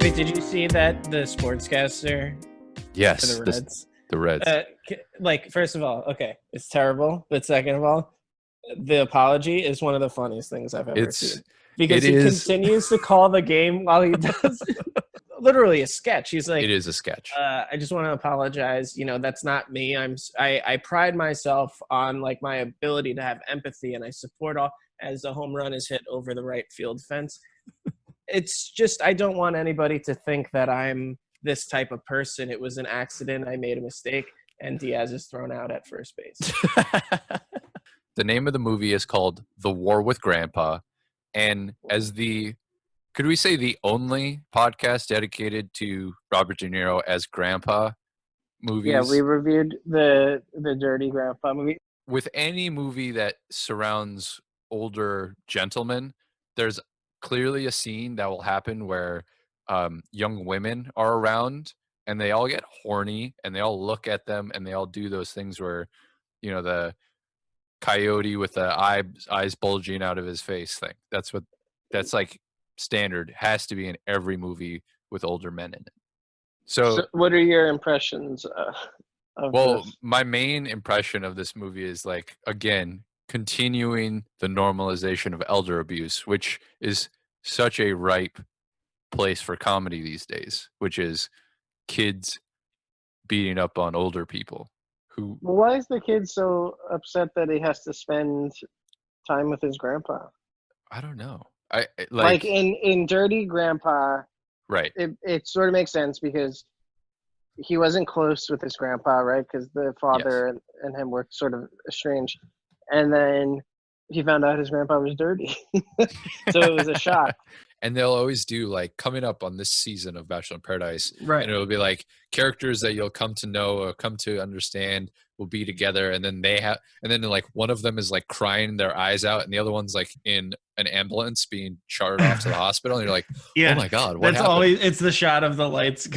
Wait, did you see that the sportscaster for Yes, the Reds? the Reds. Like, first of all, okay, it's terrible. But second of all, the apology is one of the funniest things I've ever seen because It he is. continues to call the game while he does literally a sketch. He's like, It is a sketch. I just want to apologize. That's not me. I pride myself on like my ability to have empathy, and I support all as a home run is hit over the right field fence. It's just I don't want anybody to think that I'm this type of person. It was an accident. I made a mistake, and Diaz is thrown out at first base. The name of the movie is called The War with Grandpa, and as could we say the only podcast dedicated to Robert De Niro as Grandpa movies? Yeah, we reviewed the Dirty Grandpa movie. With any movie that surrounds older gentlemen, there's clearly a scene that will happen where young women are around and they all get horny and they all look at them and they all do those things where, the coyote with the eyes bulging out of his face thing. That's like standard, has to be in every movie with older men in it. So what are your impressions of this? My main impression of this movie is like, again, continuing the normalization of elder abuse, which is such a ripe place for comedy these days, which is kids beating up on older people who. Well, why is the kid so upset that he has to spend time with his grandpa? I don't know. Like in Dirty Grandpa, right. It sort of makes sense because he wasn't close with his grandpa, right? Because the father and him were sort of estranged. And then he found out his grandpa was dirty. So it was a shock. And they'll always do like coming up on this season of Bachelor in Paradise. Right. And it'll be like characters that you'll come to know or come to understand will be together. And then like one of them is like crying their eyes out and the other one's like in an ambulance being chartered off to the hospital. And you're like, oh my God, what happened? It's the shot of the lights.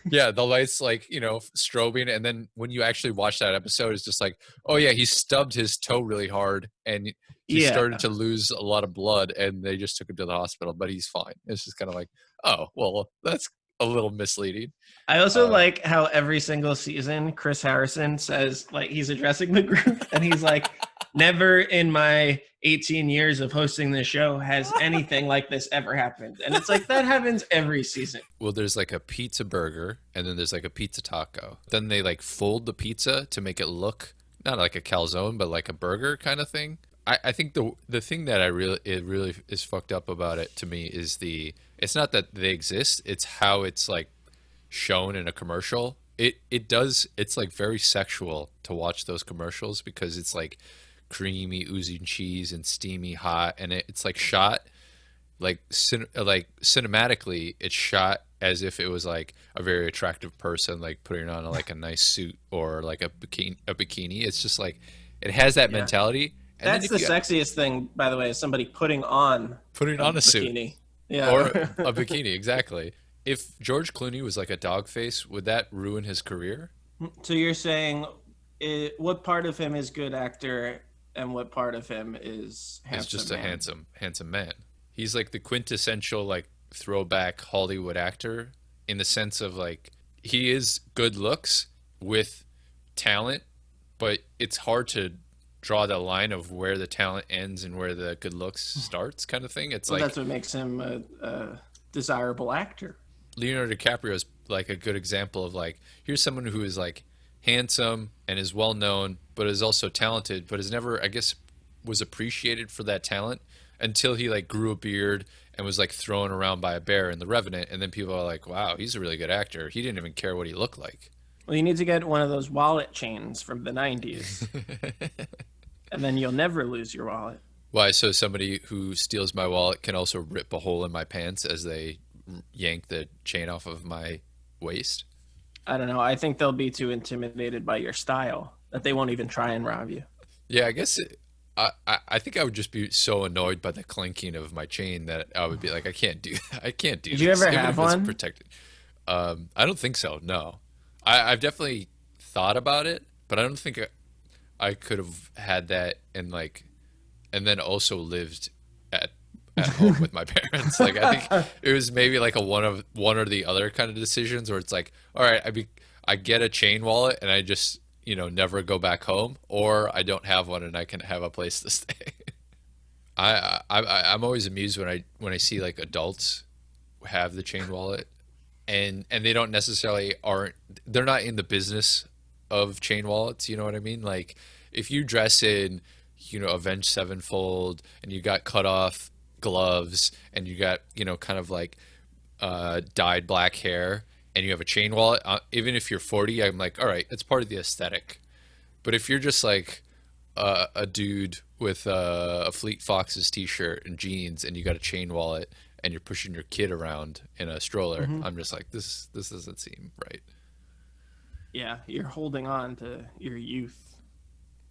Yeah, the lights like, strobing. And then when you actually watch that episode, it's just like, oh yeah, he stubbed his toe really hard and he started to lose a lot of blood and they just took him to the hospital, but he's fine. It's just kind of like, oh, well, that's a little misleading. I also like how every single season Chris Harrison says like he's addressing the group and he's like, never in my 18 years of hosting this show has anything like this ever happened. And it's like that happens every season. Well, there's like a pizza burger and then there's like a pizza taco. Then they like fold the pizza to make it look not like a calzone, but like a burger kind of thing. I think the thing that it really is fucked up about it to me is it's not that they exist, it's how it's like shown in a commercial. It's like very sexual to watch those commercials because it's like creamy oozing cheese and steamy hot, and it's like shot like cinematically. It's shot as if it was like a very attractive person like putting on like a nice suit or like a bikini. It's just like it has that mentality. And that's the sexiest thing, by the way, is somebody putting on a bikini. suit. Yeah. Or a bikini, exactly. If George Clooney was like a dog face, would that ruin his career? So you're saying what part of him is good actor and what part of him is handsome? It's just a handsome man. He's like the quintessential like throwback Hollywood actor in the sense of like he is good looks with talent, but it's hard to draw the line of where the talent ends and where the good looks starts kind of thing. It's like that's what makes him a desirable actor. Leonardo DiCaprio is like a good example of like, here's someone who is like handsome and is well known, but is also talented, but is never, I guess, was appreciated for that talent until he like grew a beard and was like thrown around by a bear in The Revenant. And then people are like, wow, he's a really good actor. He didn't even care what he looked like. Well, you need to get one of those wallet chains from the 90s. And then you'll never lose your wallet. Why? So somebody who steals my wallet can also rip a hole in my pants as they yank the chain off of my waist? I don't know. I think they'll be too intimidated by your style that they won't even try and rob you. Yeah, I guess I think I would just be so annoyed by the clinking of my chain that I would be like, I can't do that. I can't do this. Did you ever have one? Protected. I don't think so, no. I've definitely thought about it, but I don't think I could have had that and then also lived at at home with my parents. Like I think it was maybe like a one or the other kind of decisions where it's like, all right, I get a chain wallet and I just, never go back home, or I don't have one and I can have a place to stay. I'm always amused when I see like adults have the chain wallet, and they don't necessarily they're not in the business of chain wallets. You know what I mean? Like if you dress in, Avenged Sevenfold, and you got cut off gloves, and you got, kind of like dyed black hair, and you have a chain wallet, even if you're 40, I'm like, all right, it's part of the aesthetic. But if you're just like a dude with a Fleet Foxes t-shirt and jeans, and you got a chain wallet, and you're pushing your kid around in a stroller, I'm just like, this doesn't seem right. Yeah, you're holding on to your youth,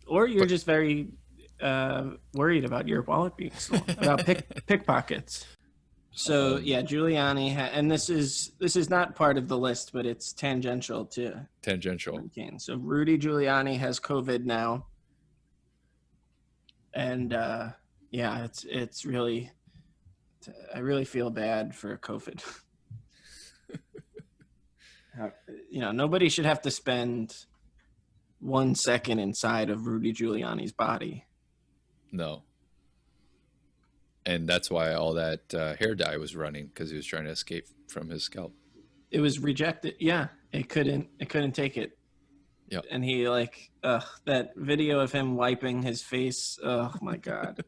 or you're just very worried about your wallet being stolen, about pickpockets. So yeah, Giuliani, and this is not part of the list, but it's tangential to Kane. So Rudy Giuliani has COVID now, and yeah, it's really, I really feel bad for COVID. Nobody should have to spend 1 second inside of Rudy Giuliani's body. No. And that's why all that hair dye was running, because he was trying to escape from his scalp. It was rejected. Yeah, it couldn't take it. Yeah. And he that video of him wiping his face. Oh my God.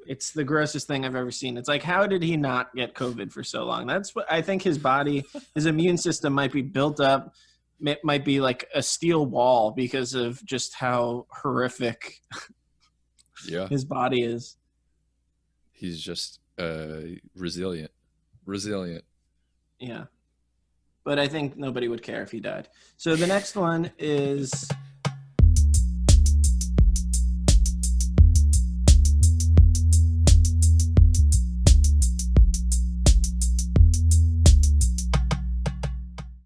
It's the grossest thing I've ever seen. It's like, how did he not get COVID for so long? That's what I think. His body, his immune system might be built up. It might be like a steel wall because of just how horrific his body is. He's just resilient. Yeah. But I think nobody would care if he died. So the next one is